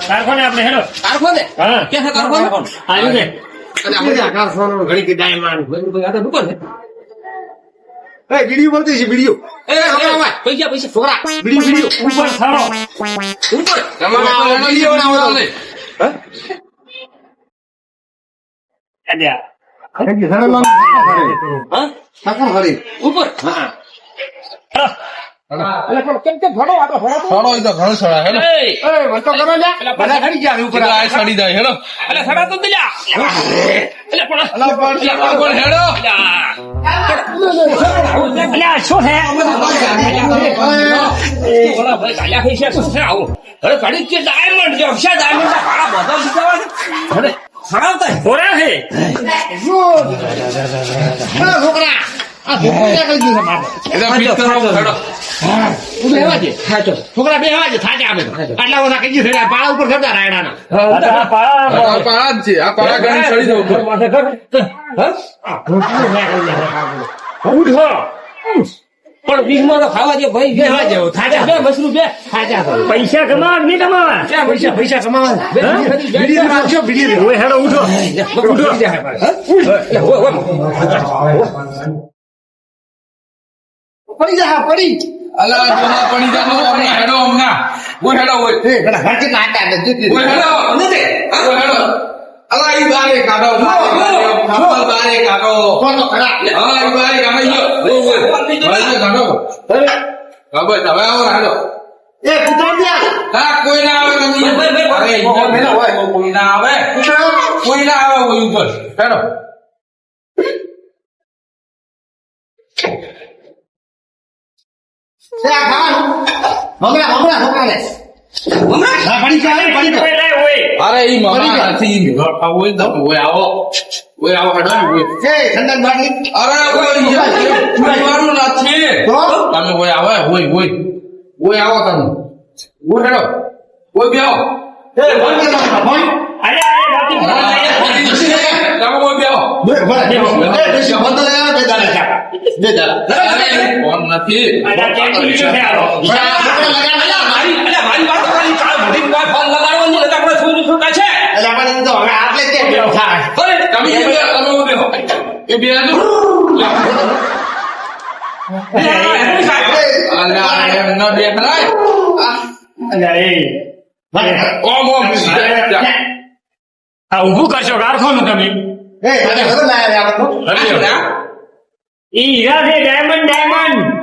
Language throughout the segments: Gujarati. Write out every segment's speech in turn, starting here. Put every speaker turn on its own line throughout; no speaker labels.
કારખાને આપણે હેડો
કારખાને
હા
ક્યાં છે કારખાને
આવ્યું છે
અને આપણે કારખાનો ઘણી કે ડાયમંડ આ તો દુકાન છે
એ વિડીયો બોલતી છે વિડીયો
એ છોકરા ભાઈ પૈસા છોકરા
વિડીયો
ઉપર થાળો
ઉપર તમારા વિડિયો બનાવો લે
અલ્યા
હે સરળ
હા
સાકર હરી
ઉપર
હા
એટલે પણ કેમ ભણો આ તો ભણો
થોડો ઈ તો ઘણો સડા હેલો
એ
એ વંતો કરો લ્યા બધા ખડી ગયા ઉપર
આ સડી જાય હેલો અલે સડા તો દિલા અલે પણ
અલા પણ
હેડો
અલ્યા શું છે
ઓલા ભાઈ કાયા થઈ છે શું છે આવું હવે ઘડી કે ડાયમંડ જો છે ડાયમંડ ના કાળા બધા દીધા હવે સડાવતા
બોરા છે
છોકરા આ છોકરા કઈ ગયું મારે
એટલે ફિટ કરો હેડો
ઉભે હેવા છે છોકરા બે હેવા છે થાકે આવે આટલા બધા કઈ ગયું છે પાળા ઉપર ચડતા રાયડાના
પાળા જ છે આ પાળા ઘણી સડી દઉં
ઉઠો
પણ વીજમાં તો ખાવા દે ભાઈ
બે હેવા જેવો થાજા
બે મશરૂમ બે
થાજા
પૈસા કમાવા કે નહીં કમાવા
ક્યાં પૈસા કમાવા
વિડીયો રાખજો વિડીયો
ઓય હેડો ઉઠો
પડી જા પડી
અલા જોના પડી જાનો અમે હેડો હમણા ઓય હેડો ઓય
એ ઘણા ઘરથી કાટા ને દીધી
ઓય હેડો નથી ઓય હેડો અલા ઈ બારે કાઢો બારે કાઢો
કોનો ખરા
હા ઈ બારે કાઢો ઓય બારે કાઢો હવે આવો હેડો
એ કૂતરો દ્યા
હા કોઈ ના આવે તમે અરે કોઈ ના આવે કોઈ ના આવે ઓય ઉપર હેડો અરે ઈ મમા નથી ઓય દમ ઓય આવો હેડો અરે ઓય મારું નથી તમે ઓય આવો ઓય આવો તમે ઓય હેડો ઓય બે આવો
અલ્યા બાકી
તમે ઓય બે આવો ફોન નથી
અલ્યા કેમ લીધો છે આરો
મારી વાત કરી ચાલ મોટી વાત ફોન લગાડવાની એટલે આપણે શું છૂટા છે અરે તમે એ બે એ ન દેખાય ઓમ
આ ઊભું કરશો કારખાનું તમે ઈ હીરા છે ડાયમંડ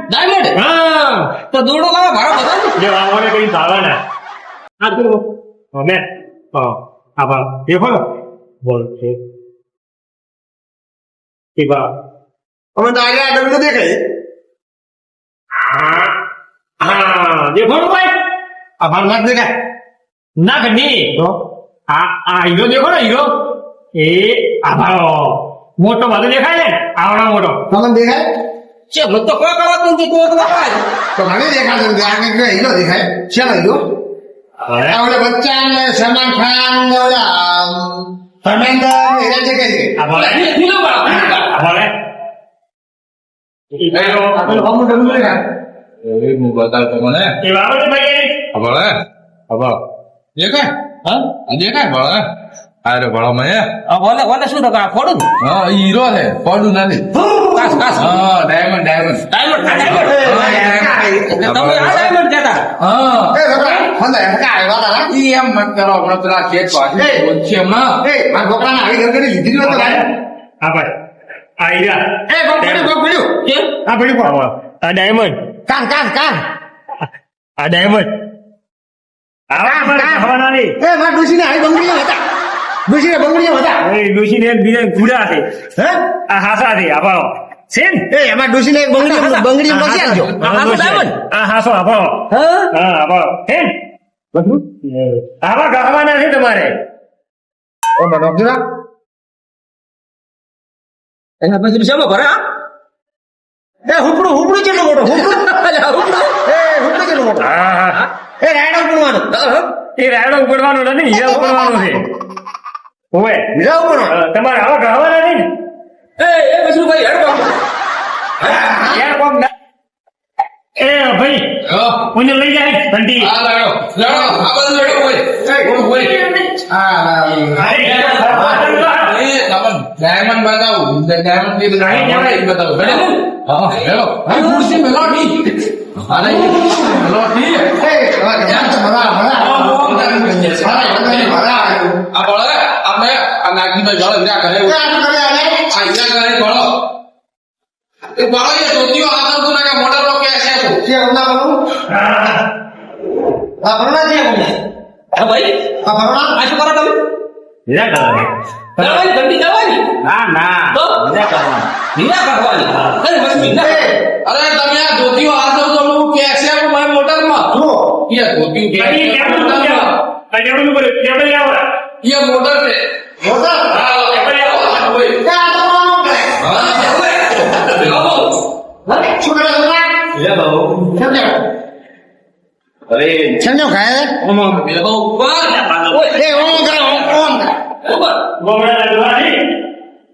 ડાયમંડ
હા
તો દોડો લાવા ભાડા બધા
જો આવવાને કઈ ભાવાના આ તો અમે આભાર દેખો બોલ છે કે બા
અમે તો આગળ આગળ દેખાય
હા દેખો ભાઈ
આભાર ના દેખાય
ના ઘણી તો આ હીરો દેખો ને હીરો એ આભાર મોટો બધો દેખાય ને આવડો મોટો
તમને દેખાય
છે મને તો કોઈ કરાતું નથી તો દેખાય
તો મને દેખાતો નથી આગળ હીરો દેખાય શેનો હીરો આવડે બચ્ચા ને સલમાન ખાન ને ઓલા ધર્મેન્દ્ર હીરા છે કઈ
આભાર
નીલો વાળા
આભાર
આપણે હમું ડબલું દેખાય
એ હું બતાવ તમને
એ બાબતે ભાઈ
ભલે હવે દેખાય હા દેખાય ભલે અરે ભલો મને ઓલે શું થયું ફોડું હા હીરો છે ફોડું નથી કાસ હા ડાયમંડ તમે આ ડાયમંડ કહેતા હા
એ છોકરા ફંદા હકા વાળા
ઈ એમ મત કરો હમણાં પેલા શેઠ પાસે છે હમણાં
એ મારા છોકરાને આવી ગરગરી લીધી નતો ભાઈ
આભાર આ હીરા
એ કોક પડ્યું
કેમ
આ પડ્યું કોણ
આ ડાયમંડ
કાન
આ ડાયમંડ ખાવાના નહીં
એ મારા ડોશીને આવી બંગડીઓ હતા ડોશીને બંગડીઓ હતા
એ ડોશીને બીજા ગુડા છે
હે
આ હાસા છે આભારો છે ને
એ એમાં ડોશીને એક બંગડીઓ મસી આવજો
આ હાસો આભારો હા આભારો છે ને બધું આવા ખાવાના છે તમારે
ઓ મનોજરા
એના પછી શેમાં ભરે
એ હુપડું કેટલો મોટો હુપડું કેટલો મોટો
હા
એ રાયડો ઉપડવાનું
એ રાયડો ઉપડવાનો નથી હીરા ઉપડવાનો છે ઓવે
હીરા ઉપડવાનો
તમારે આવા ખાવાના નહીં
એ પછી ભાઈ હેડ
યાર કોમ એ ભાઈ કોઈને લઈ જાય ઘંટી
આ લડો આ બધું લડો હોય ડાયમંડ બતાવું ડાયમંડ ની બતાવું હા હેલો ખુરશી મેલોડી અરે મેલોડી આ બોલે આપણે આ નાગીભાઈ બોલે ના કરે આ કરે બોલો એ બોલો એ સોતીઓ આગળ તો ના મોટર રો કે છે
છે ઉના બોલું આ ભરણા છે
હા ભાઈ
આ ભરણા
આ શું કરો તમે
હીરા કરવાની
દવાની ઘંટી દવાની
ના ના
તો?
હીરા કરવાની
હીરા કાઢવાની અરે બસ મીઠા
અરે તમે આ ધોતીઓ આગળ તો હું કે છે મારી મોટરમાં
જો
એ ધોતીઓ કે
કઈ કેબલ નું જાવ કઈ કેબલ નું કેબલ આવો
એ મોટર છે
મોટા
હા કેબલ આવો હોય
આ તો કોનો કરે
હા
શું કરે ઉના
લે બાબુ
સમજો
અરે
સમજો ખાય
બે બહુ
કોણ ઓય
એ ઓમ કરે ઓમ
ઉપર
ગોમડા લડવાની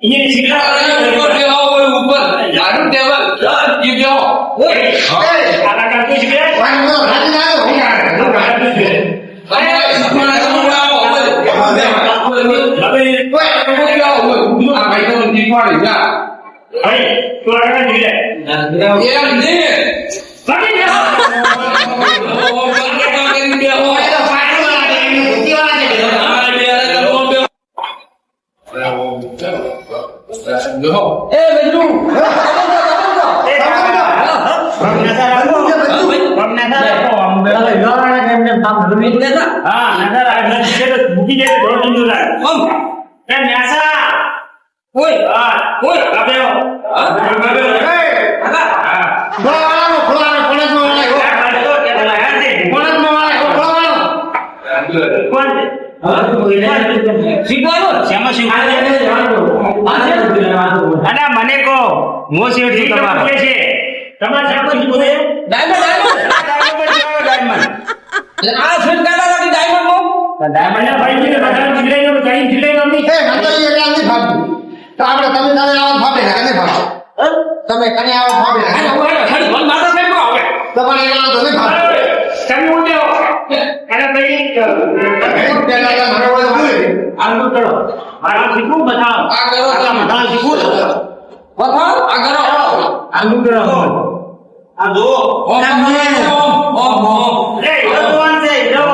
અહીંયા શીખા
ઉપર બેહો હોય ઉપર યારું ટેબલ ઈ બેહો
આના કામ કોઈ શીખે
વાંધો રાજી ના
હું કાઢી દે
અરે સુપરા આ ભાઈ તો નીકળી જા
હવે તું આગળ નીકળે
એમ ને
બાકી બે
એ બેજુ
હા નજર આ મૂકી દે થોડો નીંદુ લાગ એ ન્યાસા
ઓય
હા
ઓય
આપ્યો
ખોલાવાનો ખોલાવાનો કોલેજમાં
શીખવાનું
શ્યામા શીખવાનું અને મને કહો હું શેઠ છું તમારો છે તમારે શ્યામા શીખવું છે
ડાયમંડ
ડાયમંડ
આ ફિલ્મ કાઢા નથી ડાયમંડ નો
ડાયમંડ ના ભાઈ ને બધા જીલાઈ નો કઈ જીલાઈ નો
એ મંતરી એટલે આની ભાગી તો આપણે તમે તમે આવો ભાગે ને કને ભાગ તમે કને આવો ભાગે ને
ખાલી મન માતા સાહેબ નો આવે
તમારે એના તો નહીં ભાગ
તમે ઉડે અને ભાઈ
પેલા તો મને બોલ બોલ
આલુ કરો મારા શીખવું બતાવો
આ કરો તમે
મારા શીખવું
બતાવ
આ કરો
આલુ કરો
આ જો
ઓમ ઓમ
એ ભગવાન છે જો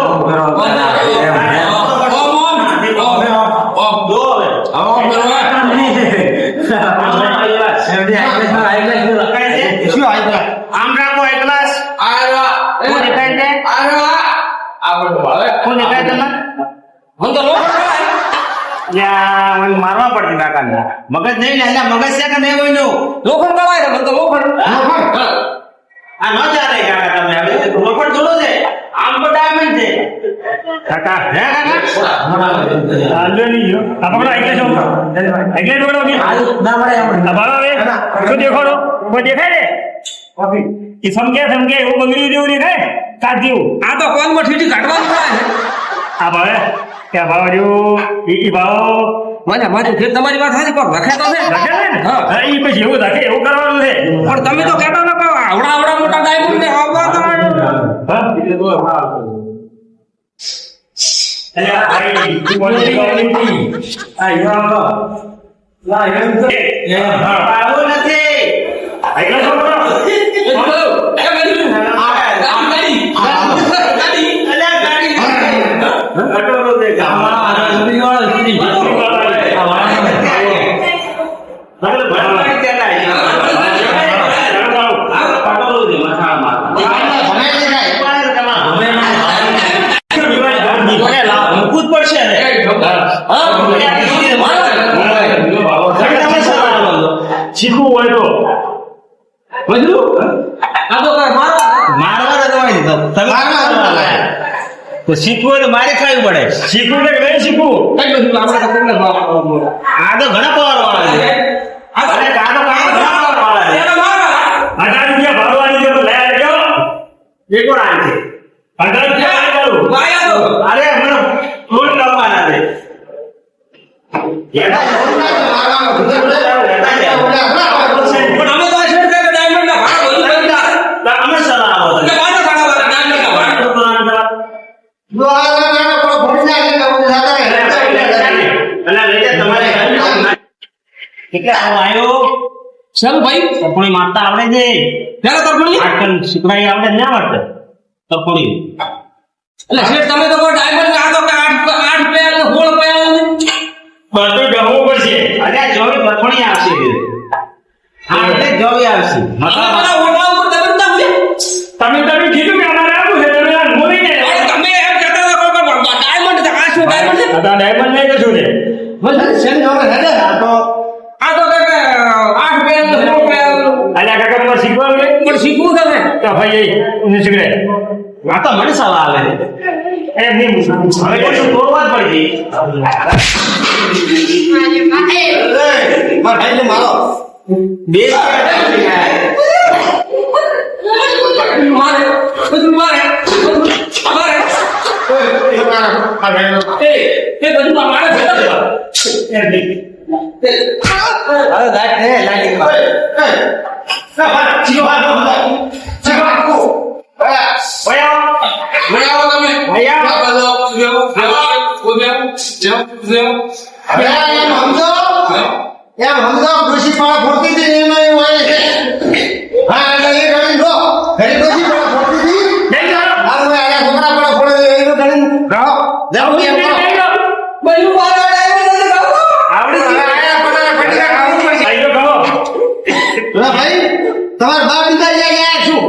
આમ રાખો એક ગ્લાસ કોણ દેખાય છે કોણ દેખાય તમે
હું તો લો
યા મને મારવા પડતી કાકાને મગજ નહીં ને એટલે મગજ છે કે નહીં કોઈનું
લોખંડ કવાય મને તો લોખંડ
આ ન ચાલે કાકા તમે હવે રોકડ જોડો છે આમ તો ડાયમંડ છે કાકા હે કાકા આલ્યો નહીં જો આ પકડો એટલે છો એટલે જોડો કે ના મળે આ બાળો હવે શું દેખાડો કોઈ દેખાય ને એ સમજે એવું બગડ્યું જેવું દેખાય કાચ જેવું
આ તો કોણ માં ઠીઠી કાઢવાનું પડે
આ ભાવે ક્યાં ભાવ રહ્યું ઈ ભાવ
મને મારી ફેર તમારી વાત સાચી પણ રખે તો છે
રાખે છે ને
હા.
હા ઈ પછી એવું રાખે એવું કરવાનું છે
પણ તમે તો કહેતા નતા આવડા આવડા મોટા ડાયમંડ ને આવવા તમારે
હા એટલે આ ભાઈ તું બોલે ગવર્મેન્ટની આ યુવાનો લા એમ તો આવો નથી આઈલો છોકરો
એ મેજુ ગાડી ગાડી
અલ્યા ગાડી અટોરો દે ગામમાં આનંદી વાળો સીધી એટલે ભણવાની તેલા આ પટોરો દે મથા માર
ભણે દેખાય
મૂકવું જ પડશે ને શીખવું હોય તો
બધું આ તો કઈ
મારવા તો હોય તો તમે તો શીખવું હોય તો મારે ખાવું પડે શીખવું એટલે નહીં શીખવું
કઈ બધું આપણે તો કોને
આ તો ઘણા પવાર વાળા છે આ તો ઘણા પવાર વાળા છે
એનો મારા
1000 રૂપિયા ભરવાની છે તો લઈ આવજો એક વાર આવી છે 1000 રૂપિયા લઈ જાઉં
વાયા તો
અરે હમણાં ફોન કરવાના છે
પણ અમે તો આ શેર કે ડાયમંડ ના ભાડા બધું કરી દીધા
અમે સલાહ આવો
એટલે મારે ભાડા
જો આ પેલો ફોડી નાખે ને બધું જાતા રહે.
અલા લઈ જા તમારે એટલે આવો આવ્યો
ચાલ ભાઈ
તરફોડી મારતા આવડે છે
ચાલો તરફોડી
આજકાલ શીખવાઈ આવડે ના આવડે તરફોડી
એટલે શેઠ તમે તો કોઈ ડાયમંડ આ તો 8 પેલ ને 16 પેલ
બધું ડહવું પડશે અરે જોવી તરફોડી આવશે હા એટલે જોવી આવશે
મારા ઓળા ઉપર તમે કીધું કે અમારે આવું છે તમે આ બોલી ને તમે એમ કહેતા હતા કોઈ ડાયમંડ છે આ શું ડાયમંડ છે
આ ડાયમંડ નહીં કશું છે
બસ શેન જોડે હેડે
આ તો કઈક 8 પેલ ને 16 પેલ
અલ્યા કાકા મને શીખવાનું છે
પણ શીખવું તમે
તો ભાઈ એ શીખડે આ તો મને સવાલ આવે એમ નહીં હવે કશું તોડવા જ પડશે
મારા ભાઈને મારો
બે
મારે બધું મારે એ બધું મારે
અરે દાટ ને લાગી
એમ સમજો ડોશી પાળા ફોડતી હતી એમાં એવું હોય છે હા એટલે એ ગણી જો ઘરે ડોશી પાળા ફોડતી હતી આ હું આયા છોકરા પાળા ફોડે એનું ગણી ગાઓ જાઓ એમ કરો
બધું મારે
આવડી
આયા પટારા ફટીકા ખાવું પડશે
આઈ ગયો
ભાઈ તમારા બાપ પિતા ગયા શું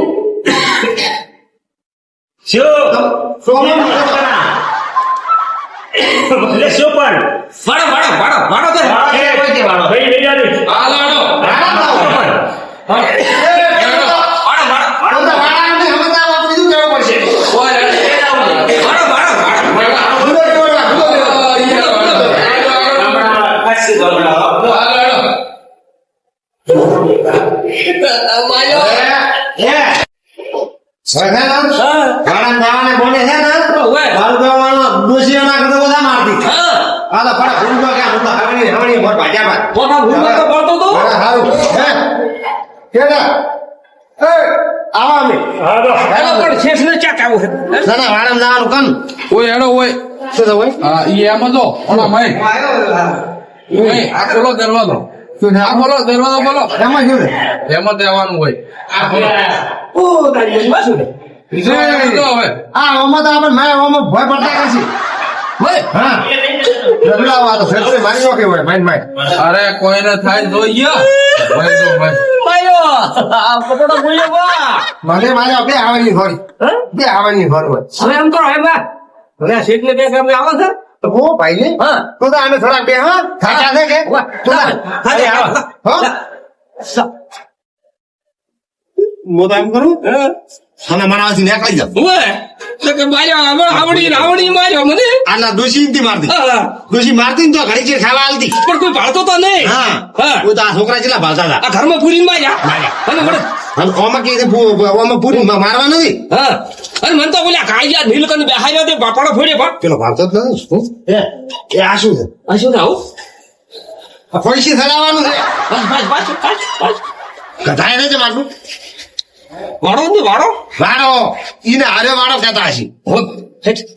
શું
સોમન
એટલે શું પણ
વાડો તો
ભાઈ લઈ જાજો
આ લાડો
ઓય હેડો ઓય હા ઈ એમ જો ઓલા ભાઈ ઓય આ ખોલો દરવાજો આ ખોલો દરવાજો બોલો એમ જ દેવાનું હોય આ ખોલો હવે અરે કોઈને થાય જોઈએ ભાઈ જો ભાઈ
મને મારે બે આવવાની ઘોડી બે આવવાની ઘોડ હોય
હવે એમ કરો હે બા હવે આ સીટ ને બે કામ આવે છે
તો હો ભાઈ ને
હા
તો અમે થોડા બે હા ખાતા છે કે હું તો એમ કરું અને મારા નીકળી જાવ
ઓય તો કે માર્યો આવડી માર્યો મને
આના દોશી ઇનથી મારતી
હા
દોશી મારતી ને તો ઘડી ચીર ખાવા આલતી
પણ કોઈ ભાળતો તો નહીં
હા
હા
હું તો આ છોકરા ચેલા ભાલતા હતા
આ ઘરમાં પૂરીને માર્યા અને મને
અને ઓમાં કે ઓમાં પૂરી મારવા નથી
હા અને મને તો બોલ્યા કાળિયા નીલકંઠ બેહાર્યો તે બાપાડો ફોડ્યો પણ
પેલો ભાલતો જ નથી શું? એ આ શું છે
આ શું થાવ
આ ફોઈસી સડાવવાનું છે
બસ
કઢાય નહીં છે માટલું
વાળો ને વાળો
વાડો ઈને હારે વાડો કહેતા હશી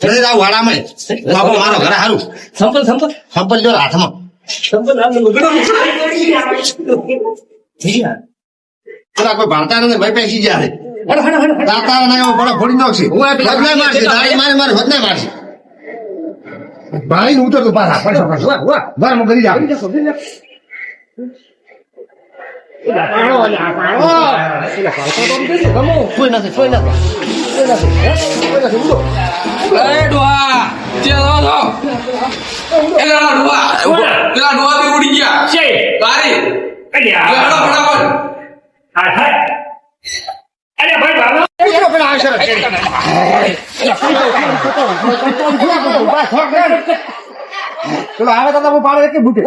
જલ્દી જાવ વાડામાં બાપો મારો ઘરે હારું
સંપલ
સંપલ જો હાથમાં પેલા કોઈ ભાળતા નથી ભાઈ પેસી જાય દાતા ના એવો બડો ફોડી નાખશે વધનાય મારશે દાડી મારે વધનાય મારશે ભાઈ ઉતર તો પાછા વાર હું કરી જાવ
એ ડોહા ચેલો લો એલા ડોહા બી ઉડી ગયા
છે
તારી
અલ્યા
હેડો ફટાફટ
હા હા અલ્યા ભાઈ બાબા
ચલો આવે તો હું પાડો એક બુટે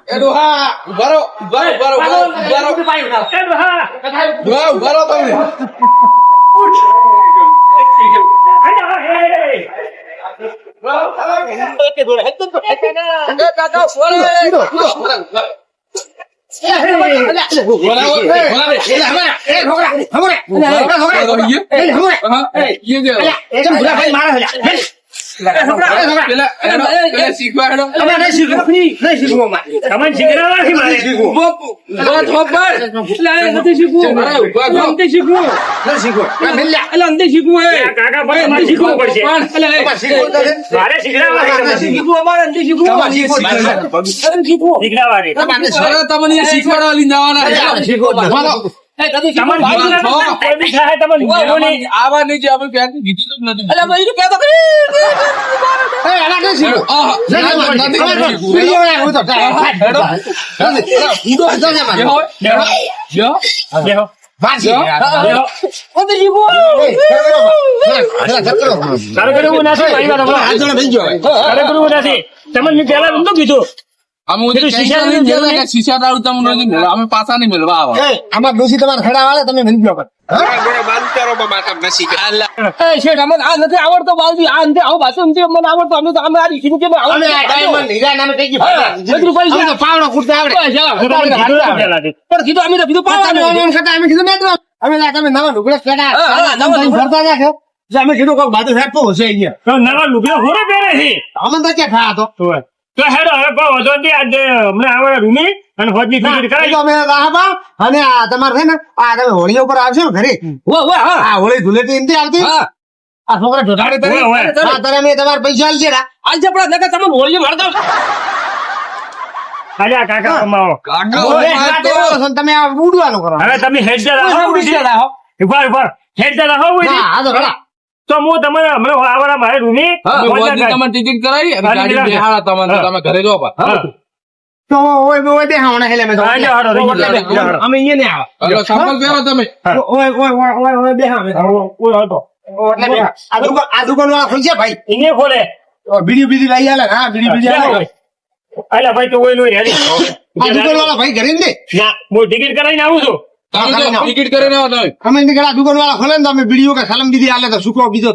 એ ડોહા ઉભારો ડોહા ઉભારો તમે
તમને શીખડાવવા છે મારે. કાકા ભાઈ મારે શીખવું પડશે. મારે શીખડાવવા છે તમને. શીખડાવવા છે.
તમને શીખવાડવા લઈને જવાના
તમને કોઈ બી થાય તમને લેવો નહીં.
આવા નહીં જે આપણે પહેલાથી કીધું જ નથી.
બેહો. તારે કરવું નથી મારી વાત સાંભળો. તારે કરવું નથી. તમને મેં પહેલા નતું કીધું.
અમે શીશા દારૂ તમને નહીં મળે. અમે પાછા નહીં મળવા આવે.
આમાં ડોસી તમારે ખડા વાળે તમે વિનંતી કરો.
શેઠ અમને આ નથી આવડતો બાજુ આ અંતે આવું પાછું અંતે મને આવડતો અમે તો અમે આ રીક્ષી કે
અમે આ ડાયમંડ હીરા નામે કઈ ગયું
પૈસા
અમને પાવડો કૂટતા આવડે.
પણ કીધું અમે તો કીધું
તમે ઓનલાઈન કરતા અમે કીધું મેં અમે ના તમે નવા લુગડા ફેડા નવા ભરતા નાખો જે અમે કીધું કોક બાજુ ફેટતો હશે અહીંયા
તો નવા લુગડો હોરે પહેરે છે.
અમે તો ક્યાં થયા તો
તો હેડો હવે કોઈ વધો નથી. આજે હમણાં આવે રૂમી અને હોજની ટિકિટ કરાવી.
અમે રાહબા અને આ તમારે છે ને આ તમે હોળી ઉપર આવશો ને ઘરે આ હોળી ધૂળેટી એમથી આવતી આ છોકરા ઢોઢાડી કરે
ઓય, ઓય.
હા તારે મેં તમારે પૈસા આલજે રા
આજે પણ નકર તમે હોળી મારતા
આજે આ કાકા કમાવો.
હોળી કાઢી આવો છો ને તમે આ ઉડવાનું કરો
હવે તમે હેડતા રાખો. ઉભા હેડતા રાખો
ના આ તો રડા
તો હું તમને હમણાં આવવાના મારે રૂમી
તમે ટિકિટ કરાવી અને ગાડી બેહાડા તમને તમે ઘરે જો
તો ઓય બે હાવણા હેલે મે તો અમે અહીંયા ને આવા
સંપલ પહેરો તમે
ઓય બે હા એટલે આ દુકાન વાળા ખોલશે ભાઈ
એને ખોલે
બીડી લઈ આલે હા બીડી આલે
અલ્યા ભાઈ તો ઓય નો હેડી
આ દુકાન વાળા ભાઈ ઘરે ને
ના હું ટિકિટ કરાવીને આવું છું.
ટિકિટ કરીને આવો તમે
અમે નીકળ્યા દુકાન વાળા ખોલે ને તો અમે બીડીઓ કે સલમ દીધી આલે તો સુકો બીજો